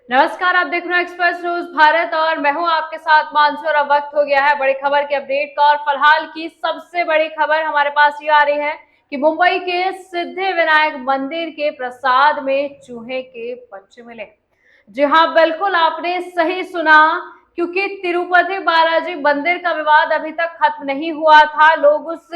नमस्कार, आप देख रहे हो एक्सप्रेस न्यूज भारत और मैं हूं आपके साथ मानसी। और अब वक्त हो गया है बड़ी खबर के अपडेट का और फिलहाल की सबसे बड़ी खबर हमारे पास ये आ रही है कि मुंबई के सिद्धि विनायक मंदिर के प्रसाद में चूहे के बच्चे मिले। जी हाँ, बिल्कुल आपने सही सुना, क्योंकि तिरुपति बालाजी मंदिर का विवाद अभी तक खत्म नहीं हुआ था। लोग उस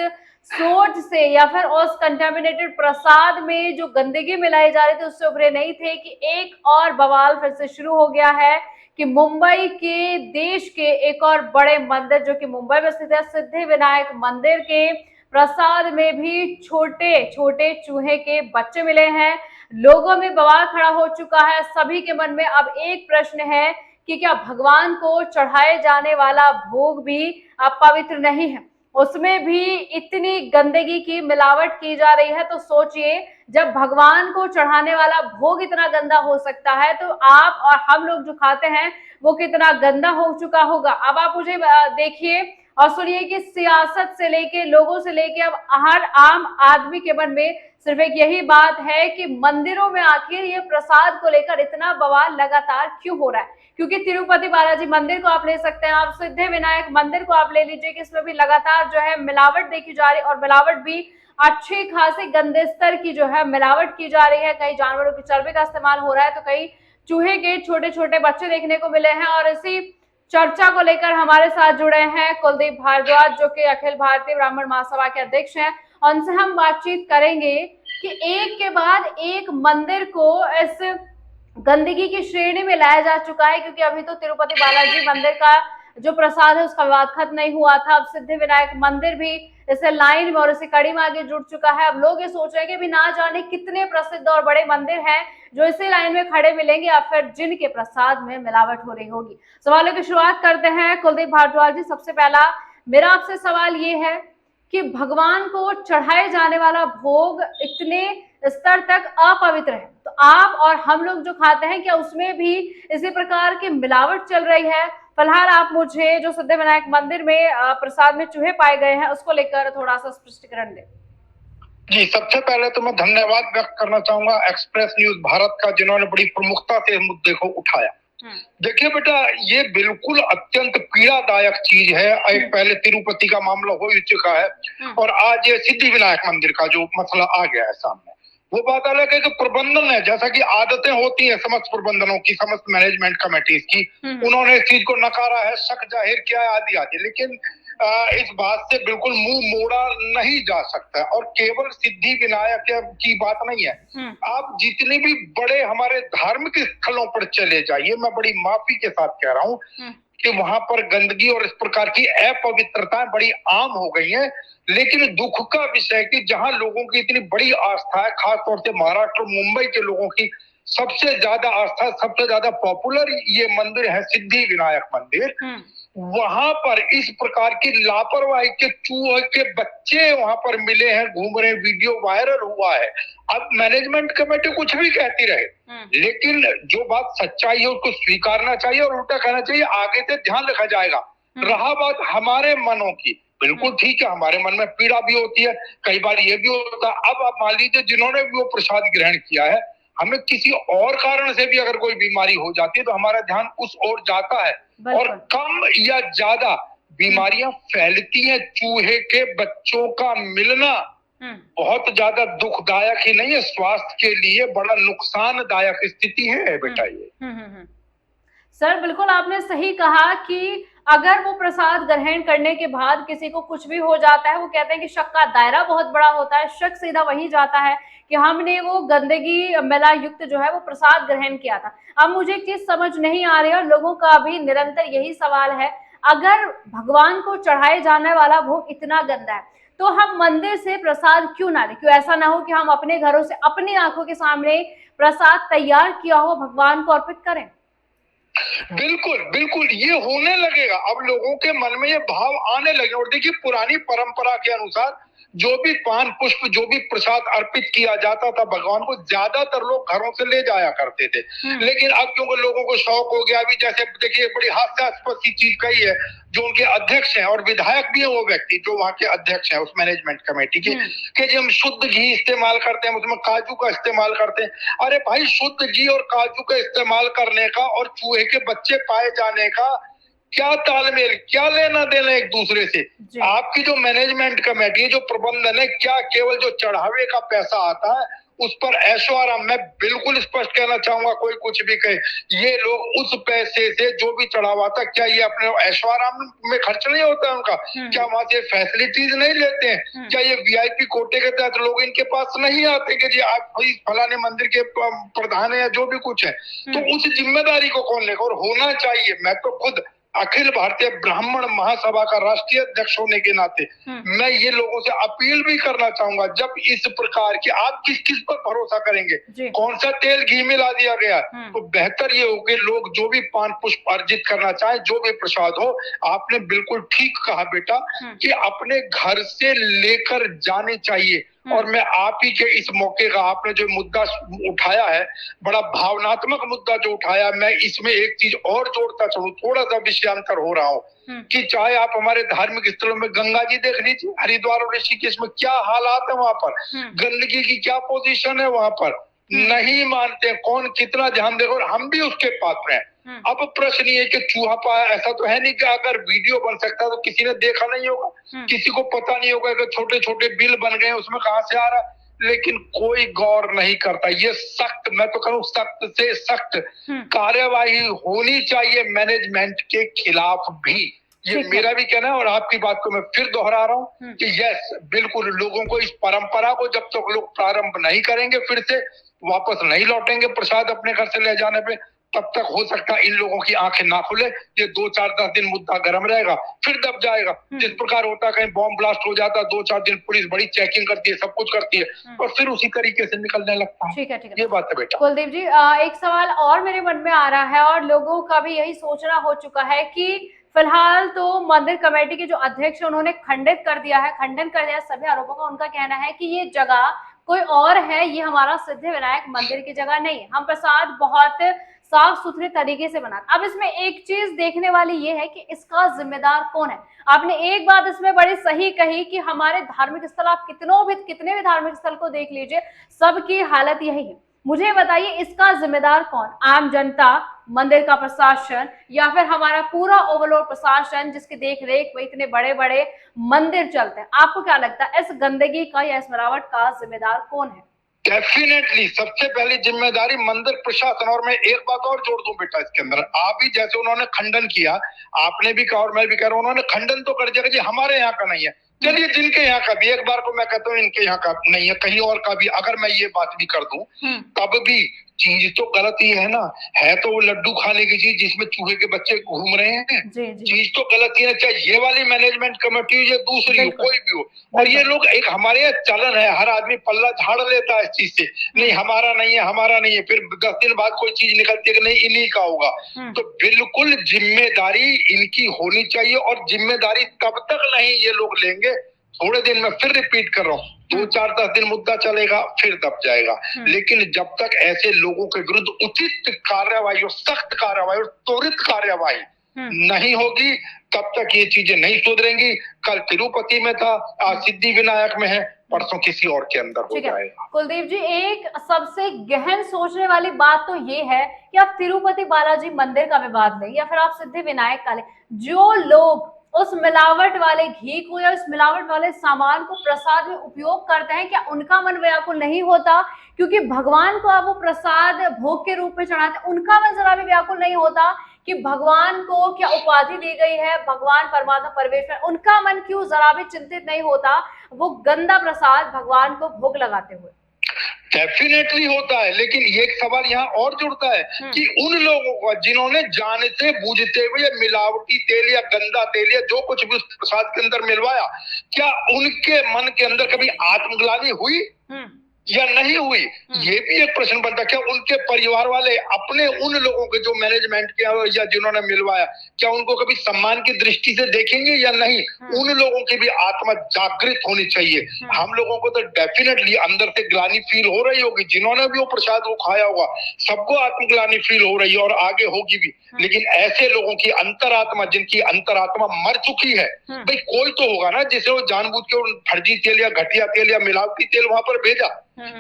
सोच से या फिर उस कंटेमिनेटेड प्रसाद में जो गंदगी मिलाई जा रही थी उससे उभरे नहीं थे कि एक और बवाल फिर से शुरू हो गया है कि मुंबई के देश के एक और बड़े मंदिर जो कि मुंबई में स्थित है सिद्धि विनायक मंदिर के प्रसाद में भी छोटे छोटे चूहे के बच्चे मिले हैं। लोगों में बवाल खड़ा हो चुका है। सभी के मन में अब एक प्रश्न है कि क्या भगवान को चढ़ाए जाने वाला भोग भी पवित्र नहीं है? उसमें भी इतनी गंदगी की मिलावट की जा रही है, तो सोचिए जब भगवान को चढ़ाने वाला भोग इतना गंदा हो सकता है तो आप और हम लोग जो खाते हैं वो कितना गंदा हो चुका होगा। अब आप मुझे देखिए और सुनिए कि सियासत से लेके लोगों से लेके अब हर आम आदमी के मन में सिर्फ एक यही बात है कि मंदिरों में आखिर ये प्रसाद को लेकर इतना बवाल लगातार क्यों हो रहा है। क्योंकि तिरुपति बालाजी मंदिर को आप ले सकते हैं, आप सिद्धि विनायक मंदिर को आप ले लीजिए कि इसमें भी लगातार जो है मिलावट देखी जा रही है और मिलावट भी अच्छी खासी गंदे स्तर की जो है मिलावट की जा रही है। कई जानवरों की चर्बी का इस्तेमाल हो रहा है तो कई चूहे के छोटे छोटे बच्चे देखने को मिले हैं। और इसी चर्चा को लेकर हमारे साथ जुड़े हैं कुलदीप भारद्वाज जो कि अखिल भारतीय ब्राह्मण महासभा के अध्यक्ष हैं। उनसे हम बातचीत करेंगे कि एक के बाद एक मंदिर को इस गंदगी की श्रेणी में लाया जा चुका है, क्योंकि अभी तो तिरुपति बालाजी मंदिर का जो प्रसाद है उसका विवाद खत्म नहीं हुआ था। अब सिद्धि विनायक मंदिर भी इसे लाइन में और इसे कड़ी में आगे जुड़ चुका है। अब लोग ये सोच रहे हैं कि भी ना जाने कितने प्रसिद्ध और बड़े मंदिर हैं जो इसी लाइन में खड़े मिलेंगे या फिर जिनके प्रसाद में मिलावट हो रही होगी। सवालों की शुरुआत करते हैं कुलदीप भारद्वाज जी। सबसे पहला मेरा आपसे सवाल ये है कि भगवान को चढ़ाए जाने वाला भोग इतने स्तर तक अपवित्र है, तो आप और हम लोग जो खाते हैं क्या उसमें भी इसी प्रकार की मिलावट चल रही है? फिलहाल आप मुझे जो सिद्धि विनायक मंदिर में प्रसाद में चूहे पाए गए हैं उसको लेकर थोड़ा सा स्पष्टीकरण दें। जी, सबसे पहले तो मैं धन्यवाद व्यक्त करना चाहूंगा एक्सप्रेस न्यूज भारत का, जिन्होंने बड़ी प्रमुखता से इस मुद्दे को उठाया। देखिए बेटा, ये बिल्कुल अत्यंत पीड़ादायक चीज है। एक पहले तिरुपति का मामला हो ही चुका है और आज ये सिद्धि विनायक मंदिर का जो मसला आ गया है सामने, वो बात अलग है कि प्रबंधन है, जैसा कि आदतें होती है समस्त प्रबंधनों की, समस्त मैनेजमेंट कमेटीज की, उन्होंने इस चीज को नकारा है, शक जाहिर किया है, आदि आदि। लेकिन इस बात से बिल्कुल मुंह मोड़ा नहीं जा सकता और केवल सिद्धि विनायक की बात नहीं है। आप जितने भी बड़े हमारे धार्मिक स्थलों पर चले जाइए, मैं बड़ी माफी के साथ कह रहा हूँ कि वहां पर गंदगी और इस प्रकार की अपवित्रताएं बड़ी आम हो गई हैं। लेकिन दुख का विषय कि जहां लोगों की इतनी बड़ी आस्था है, खासतौर से महाराष्ट्र मुंबई के लोगों की सबसे ज्यादा आस्था, सबसे ज्यादा पॉपुलर ये मंदिर है सिद्धि विनायक मंदिर, वहां पर इस प्रकार की लापरवाही के चूहे के बच्चे वहां पर मिले हैं, घूम रहे, वीडियो वायरल हुआ है। अब मैनेजमेंट कमेटी कुछ भी कहती रहे, लेकिन जो बात सच्चाई है उसको स्वीकारना चाहिए और उल्टा कहना चाहिए आगे से ध्यान रखा जाएगा। रहा बात हमारे मनों की, बिल्कुल ठीक है, हमारे मन में पीड़ा भी होती है, कई बार ये भी होता है। अब आप मान लीजिए जिन्होंने भी वो प्रसाद ग्रहण किया है, हमें किसी और कारण से भी अगर कोई बीमारी हो जाती है तो हमारा ध्यान उस ओर जाता है और कम या ज्यादा बीमारियां फैलती हैं। चूहे के बच्चों का मिलना बहुत ज्यादा दुखदायक ही नहीं है, स्वास्थ्य के लिए बड़ा नुकसानदायक स्थिति है बेटा ये। सर बिल्कुल आपने सही कहा कि अगर वो प्रसाद ग्रहण करने के बाद किसी को कुछ भी हो जाता है, वो कहते हैं कि शक का दायरा बहुत बड़ा होता है, शक सीधा वही जाता है कि हमने वो गंदगी मिला युक्त जो है वो प्रसाद ग्रहण किया था। अब मुझे एक चीज समझ नहीं आ रही है और लोगों का भी निरंतर यही सवाल है, अगर भगवान को चढ़ाए जाने वाला भोग इतना गंदा है तो हम मंदिर से प्रसाद क्यों ना लें? क्यों ऐसा ना हो कि हम अपने घरों से अपनी आंखों के सामने प्रसाद तैयार किया हो भगवान को अर्पित करें? बिल्कुल बिल्कुल, ये होने लगेगा, अब लोगों के मन में ये भाव आने लगे। और देखिए, पुरानी परंपरा के अनुसार जो भी पान पुष्प, जो भी प्रसाद अर्पित किया जाता था भगवान को, ज्यादातर लोग घरों से ले जाया करते थे। लेकिन अब क्योंकि लोगों को शौक हो गया, अभी जैसे देखिए बड़ी हास्यास्पद सी चीज कही है, जो उनके अध्यक्ष हैं और विधायक भी है वो व्यक्ति जो वहां के अध्यक्ष है उस मैनेजमेंट कमेटी के, कि जी हम शुद्ध घी इस्तेमाल करते हैं, उसमें काजू का इस्तेमाल करते हैं। अरे भाई, शुद्ध घी और काजू का इस्तेमाल करने का और चूहे के बच्चे पाए जाने का क्या तालमेल, क्या लेना देना एक दूसरे से? आपकी जो मैनेजमेंट कमेटी है, जो प्रबंधन है, क्या केवल जो चढ़ावे का पैसा आता है उस पर ऐशो आराम? मैं बिल्कुल स्पष्ट कहना चाहूंगा, कोई कुछ भी कहे, ये लोग उस पैसे से जो भी चढ़ावा था, क्या ये अपने ऐशो आराम में खर्च नहीं होता है उनका? क्या वहां से फैसिलिटीज नहीं लेते हैं? क्या ये वीआईपी कोटे के तहत लोग इनके पास नहीं आते कि जी आप भाई फलाने मंदिर के प्रधान है या जो भी कुछ है? तो उस जिम्मेदारी को कौन लेगा? और होना चाहिए। मैं तो खुद अखिल भारतीय ब्राह्मण महासभा का राष्ट्रीय अध्यक्ष होने के नाते मैं ये लोगों से अपील भी करना चाहूंगा, जब इस प्रकार की, आप किस किस पर भरोसा करेंगे? कौन सा तेल घी मिला दिया गया? तो बेहतर ये हो कि लोग जो भी पान पुष्प अर्जित करना चाहे, जो भी प्रसाद हो, आपने बिल्कुल ठीक कहा बेटा कि अपने घर से लेकर जाने चाहिए। और मैं आप ही के इस मौके का, आपने जो मुद्दा उठाया है, बड़ा भावनात्मक मुद्दा जो उठाया, मैं इसमें एक चीज और जोड़ता चलूं, थोड़ा सा विषयांतर हो रहा हूं कि चाहे आप हमारे धार्मिक स्थलों में गंगा जी देख लीजिए, हरिद्वार और ऋषिकेश में क्या हालात है वहां पर, गंदगी की क्या पोजीशन है वहां पर, नहीं मानते कौन कितना ध्यान देगा, और हम भी उसके पात्र हैं। अब प्रश्न ये कि चूहा पाया, ऐसा तो है नहीं कि अगर वीडियो बन सकता तो किसी ने देखा नहीं होगा, किसी को पता नहीं होगा कि छोटे छोटे बिल बन गए, उसमें कहां से आ रहा, लेकिन कोई गौर नहीं करता। ये सख्त, मैं तो कहूं सख्त से सख्त कार्यवाही होनी चाहिए मैनेजमेंट के खिलाफ भी। ये मेरा भी कहना है, और आपकी बात को मैं फिर दोहरा रहा हूं कि यस, बिल्कुल लोगों को इस परंपरा को जब तक लोग प्रारंभ नहीं करेंगे, फिर से वापस नहीं लौटेंगे प्रसाद अपने घर से ले जाने पे, तब तक हो सकता है इन लोगों की आंखें ना खुले। ये 2-4-10 दिन मुद्दा गर्म रहेगा, फिर दब जाएगा। जिस प्रकार होता है, कहीं बॉम्ब ब्लास्ट हो जाता है, 2-4 दिन पुलिस बड़ी चेकिंग करती है, सब कुछ करती है, और फिर उसी तरीके से निकलने लगता है। ठीक है। ये बात है बेटा। कुलदीप जी, एक सवाल और मेरे मन में आ रहा है, और लोगों का भी यही सोचना हो चुका है कि फिलहाल तो मंदिर कमेटी के जो अध्यक्ष उन्होंने खंडन कर दिया सभी आरोपों का। उनका कहना है कि ये जगह कोई और है, ये हमारा सिद्धिविनायक मंदिर की जगह नहीं है, हम प्रसाद बहुत साफ सुथरे तरीके से बनाते। अब इसमें एक चीज देखने वाली ये है कि इसका जिम्मेदार कौन है। आपने एक बात इसमें बड़ी सही कही कि हमारे धार्मिक स्थल, आप कितने भी धार्मिक स्थल को देख लीजिए, सबकी हालत यही है। मुझे बताइए इसका जिम्मेदार कौन? आम जनता, मंदिर का प्रशासन, या फिर हमारा पूरा ओवरऑल प्रशासन जिसकी देख रेख में इतने बड़े बड़े मंदिर चलते हैं? आपको क्या लगता है, इस गंदगी का या इस मिलावट का जिम्मेदार कौन है? डेफिनेटली सबसे पहली जिम्मेदारी मंदिर प्रशासन। और मैं एक बात और जोड़ दूं बेटा इसके अंदर, आप भी जैसे उन्होंने खंडन किया, आपने भी कहा और मैं भी कह रहा हूं, उन्होंने खंडन तो कर दिया कि हमारे यहाँ का नहीं है। चलिए, जिनके यहाँ का भी, एक बार को मैं कहता हूँ इनके यहाँ का नहीं है, कहीं और का भी अगर मैं ये बात भी कर दूं, तब भी चीज तो गलत ही है ना। है तो वो लड्डू खाने की चीज जिसमें चूहे के बच्चे घूम रहे हैं, चीज तो गलत ही है, चाहे ये वाली मैनेजमेंट कमेटी हो या दूसरी हो, कोई भी हो। और ये लोग, एक हमारे यहाँ चलन है, हर आदमी पल्ला झाड़ लेता है इस चीज से, नहीं हमारा नहीं है, हमारा नहीं है, फिर 10 दिन बाद कोई चीज निकलती है कि नहीं इन्हीं का होगा। तो बिल्कुल जिम्मेदारी इनकी होनी चाहिए, और जिम्मेदारी तब तक नहीं ये लोग लेंगे, थोड़े दिन में फिर रिपीट कर रहा हूँ, 2-4-10 दिन मुद्दा चलेगा, फिर दब जाएगा। लेकिन जब तक ऐसे लोगों के विरुद्ध उचित कार्यवाही और सख्त कार्यवाही और त्वरित कार्यवाही नहीं होगी, तब तक ये चीजें नहीं सुधरेंगी। कल तिरुपति में था, आज सिद्धिविनायक में है, परसों किसी और के अंदर हो जाएगा। कुलदीप जी, एक सबसे गहन सोचने वाली बात तो ये है कि आप तिरुपति बालाजी मंदिर का विवाद लें या फिर आप सिद्धिविनायक का लें, जो लोग उस मिलावट वाले घी को या उस मिलावट वाले सामान को प्रसाद में उपयोग करते हैं, क्या उनका मन व्याकुल नहीं होता? क्योंकि भगवान को आप वो प्रसाद भोग के रूप में चढ़ाते हैं, उनका मन जरा भी व्याकुल नहीं होता कि भगवान को क्या उपाधि दी गई है, भगवान परमात्मा परमेश्वर, उनका मन क्यों जरा भी चिंतित नहीं होता वो गंदा प्रसाद भगवान को भोग लगाते हुए? डेफिनेटली होता है, लेकिन ये एक सवाल यहाँ और जुड़ता है कि उन लोगों को जिन्होंने जानते बूझते हुए मिलावटी तेल या गंदा तेल या जो कुछ भी उस प्रसाद के अंदर मिलवाया, क्या उनके मन के अंदर कभी आत्मग्लानि हुई? या नहीं हुई, ये भी एक प्रश्न बनता। क्या उनके परिवार वाले अपने उन लोगों के जो मैनेजमेंट के या जिन्होंने मिलवाया, क्या उनको कभी सम्मान की दृष्टि से देखेंगे या नहीं? उन लोगों की भी आत्मा जागृत होनी चाहिए। हम लोगों को तो डेफिनेटली अंदर से ग्लानि फील हो रही होगी, जिन्होंने भी वो प्रसाद वो खाया होगा सबको आत्मग्लानि फील हो रही है और आगे होगी भी। लेकिन ऐसे लोगों की अंतरात्मा, जिनकी अंतरात्मा मर चुकी है, भाई कोई तो होगा ना जिसे वो जानबूझ के फर्जी तेल या घटिया तेल या मिलावटी तेल वहां पर भेजा।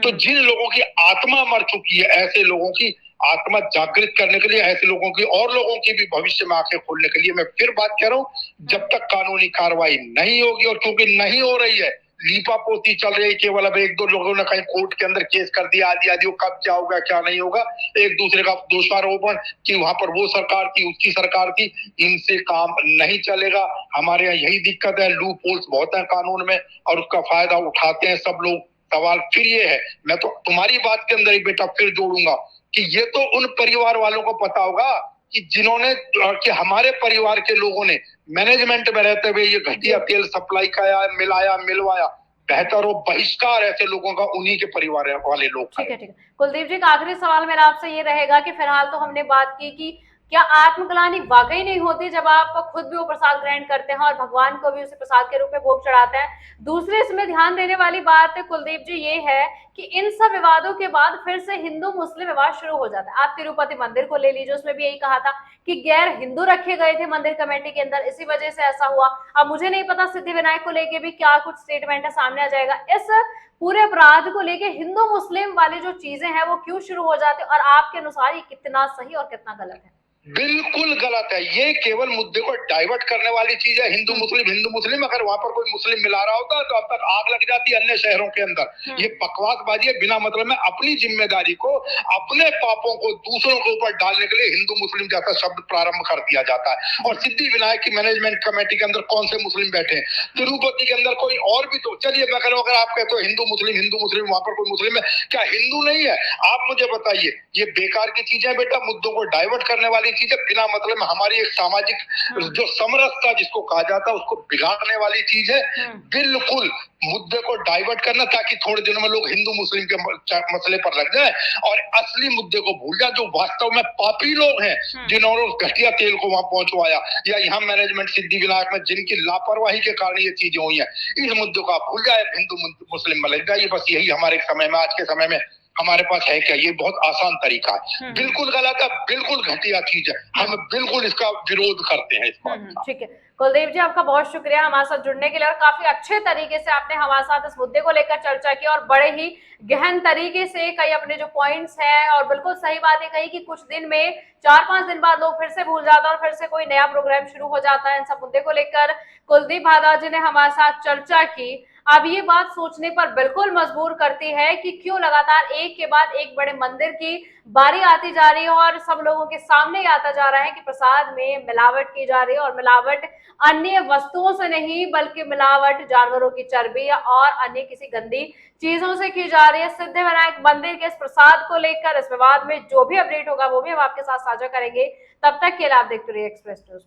तो जिन लोगों की आत्मा मर चुकी है, ऐसे लोगों की आत्मा जागृत करने के लिए, ऐसे लोगों की और लोगों की भी भविष्य में आंखें खोलने के लिए मैं फिर बात कह रहा हूँ, जब तक कानूनी कार्रवाई नहीं होगी, और क्योंकि नहीं हो रही है, लीपापोती चल रही है, केवल अब एक दो लोगों ने कहीं कोर्ट के अंदर केस कर दिया आदि आदि, कब क्या होगा क्या नहीं होगा, एक दूसरे का दोषारोपण कि वहां पर वो सरकार थी उसकी सरकार थी, इनसे काम नहीं चलेगा। हमारे यहाँ यही दिक्कत है, लूप होल्स बहुत है कानून में और उसका फायदा उठाते हैं सब लोग। सवाल फिर ये है, मैं तो तुम्हारी बात के अंदर ही बेटा फिर जोड़ूंगा कि ये तो उन परिवार वालों को पता होगा कि जिन्होंने, कि हमारे परिवार के लोगों ने मैनेजमेंट में रहते हुए ये घटिया तेल सप्लाई किया, मिलाया, मिलवाया, बेहतर हो बहिष्कार ऐसे लोगों का उन्हीं के परिवार वाले लोग। ठीक है। कुलदीप जी, का आखिरी सवाल मेरा आपसे ये रहेगा कि फिलहाल तो हमने बात की कि क्या आत्मग्लानि वाकई नहीं होती जब आप खुद भी वो प्रसाद ग्रहण करते हैं और भगवान को भी उसे प्रसाद के रूप में भोग चढ़ाते हैं? दूसरी इसमें ध्यान देने वाली बात कुलदीप जी ये है कि इन सब विवादों के बाद फिर से हिंदू मुस्लिम विवाद शुरू हो जाता है। आप तिरुपति मंदिर को ले लीजिए, उसमें भी यही कहा था कि गैर हिंदू रखे गए थे मंदिर कमेटी के अंदर, इसी वजह से ऐसा हुआ। अब मुझे नहीं पता सिद्धि विनायक को लेके भी क्या कुछ स्टेटमेंट है, सामने आ जाएगा। इस पूरे अपराध को लेके हिंदू मुस्लिम वाली जो चीजें हैं वो क्यों शुरू हो जाती है, और आपके अनुसार ये कितना सही और कितना गलत है? बिल्कुल गलत है, ये केवल मुद्दे को डाइवर्ट करने वाली चीज है। हिंदू मुस्लिम, अगर वहां पर कोई मुस्लिम मिला रहा होता तो अब तक आग लग जाती अन्य शहरों के अंदर। ये बकवासबाजी है बिना मतलब में। अपनी जिम्मेदारी को, अपने पापों को दूसरों के ऊपर डालने के लिए हिंदू मुस्लिम जैसा शब्द प्रारंभ कर दिया जाता है। और सिद्धि विनायक की मैनेजमेंट कमेटी के अंदर कौन से मुस्लिम बैठे हैं? तिरुपति के अंदर कोई और भी तो, चलिए मैं कह रहा हूं, अगर आप कहते हो हिंदू मुस्लिम वहां पर कोई मुस्लिम है, क्या हिंदू नहीं है? आप मुझे बताइए। ये बेकार की चीजें बेटा, मुद्दों को डाइवर्ट करने वाली चीजें, बिना मतलब में हमारी एक सामाजिक जो समरसता जिसको कहा जाता है उसको बिगाड़ने वाली चीज है। बिल्कुल मुद्दे को डाइवर्ट करना ताकि थोड़े दिनों में लोग हिंदू मुस्लिम के मसले पर लग जाए और असली मुद्दे को भूल जाए, जो वास्तव में पापी लोग हैं जिन्होंने उस घटिया तेल को वहां पहुंचवाया, या यहाँ मैनेजमेंट सिद्धि विनायक में जिनकी लापरवाही के कारण ये चीजें हुई है। इस मुद्दे को आप भूल जाए, हिंदू मुस्लिम में लग जाइए, बस यही हमारे समय में, आज के समय में हमारे पास है क्या? ये बहुत आसान तरीका है। बिल्कुल गलत है, बिल्कुल घटिया चीज है, हम बिल्कुल इसका विरोध करते हैं इस बात का। ठीक है कुलदीप जी, आपका बहुत शुक्रिया हमारे साथ जुड़ने के लिए, और काफी अच्छे तरीके से आपने हमारे साथ इस मुद्दे को लेकर चर्चा की और बड़े ही गहन तरीके से कई अपने जो पॉइंट्स हैं, और बिल्कुल सही बात है कही कि कुछ दिन में 4-5 दिन बाद लोग फिर से भूल जाते हैं और फिर से कोई नया प्रोग्राम शुरू हो जाता है। इन सब मुद्दे को लेकर कुलदीप भारद्वाज जी ने हमारे साथ चर्चा की। अब ये बात सोचने पर बिल्कुल मजबूर करती है कि क्यों लगातार एक के बाद एक बड़े मंदिर की बारी आती जा रही है और सब लोगों के सामने आता जा रहा है कि प्रसाद में मिलावट की जा रही है, और मिलावट अन्य वस्तुओं से नहीं बल्कि मिलावट जानवरों की चर्बी और अन्य किसी गंदी चीजों से की जा रही है। सिद्धि विनायक मंदिर के इस प्रसाद को लेकर इस विवाद में जो भी अपडेट होगा वो भी हम आपके साथ साझा करेंगे। तब तक के लिए आप देखते रहिए एक्सप्रेस न्यूज।